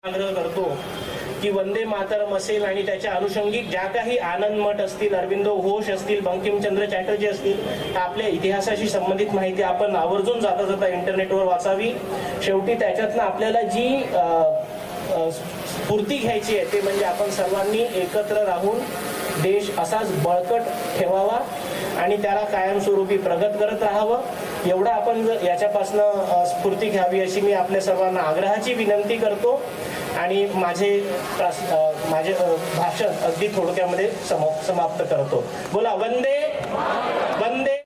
आग्रह करतो की वंदे मातरम असेल आणि त्याच्या अनुषंगिक ज्या काही आनंद मठ असतील, अरविंदो घोष असतील, बंकिमचंद्र चॅटर्जी असतील, आपल्या इतिहासाशी संबंधित माहिती आपण आवर्जून जाता जाता इंटरनेटवर वाचावी. शेवटी त्याच्यातनं आपल्याला जी स्फूर्ती घ्यायची आहे ते म्हणजे आपण सर्वांनी एकत्र राहून देश असाच बळकट ठेवावा आणि त्याला कायमस्वरूपी प्रगत करत राहावं. एवढं आपण याच्यापासनं स्फूर्ती घ्यावी अशी मी आपल्या सर्वांना आग्रहाची विनंती करतो आणि माझे भाषण अगदी थोडक्यामध्ये समाप्त करतो. बोला वंदे वंदे.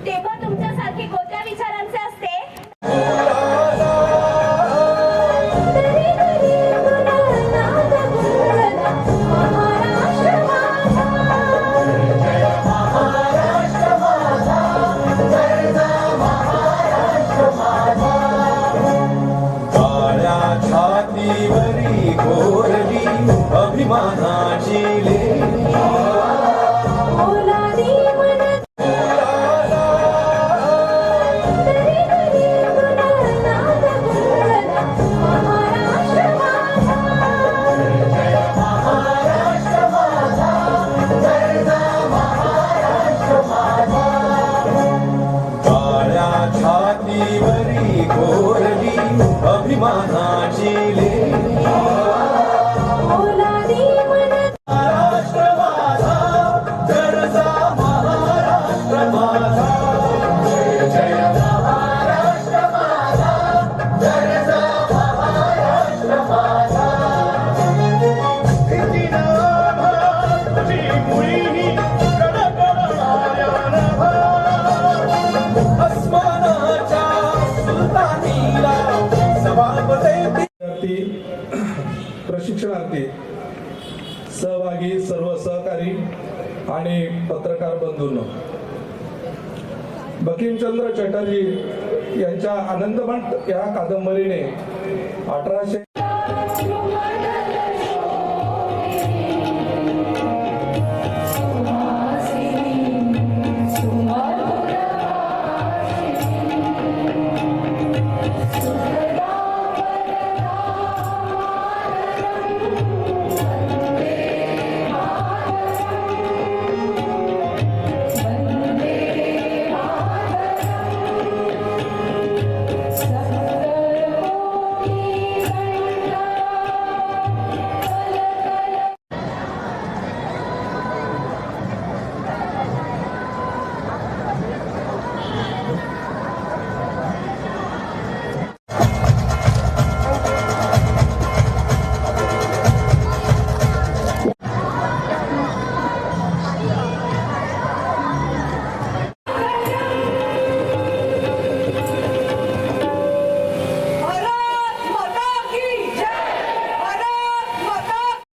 तेव्हा तुमच्यासारखे कोणत्या विचारांचे असते? छातीवरी घोरली अभिमानाची लेणी छातीवरी घोरली अभिमानाची लेणी महाराष्ट्र माझा जरजा महाराष्ट्र माझा जय जय महाराष्ट्र माझा जरजा महाराष्ट्र माझा तुझी मुळी कडकडाया नभा अस्मानाच्या सुलतानीला सभापती प्रशिक्षणार्थी सहभागी सर्व सहकारी आणि पत्रकार बंधूंनो, बंकिमचंद्र चॅटर्जी यांच्या आनंदमठ या कादंबरीने 1800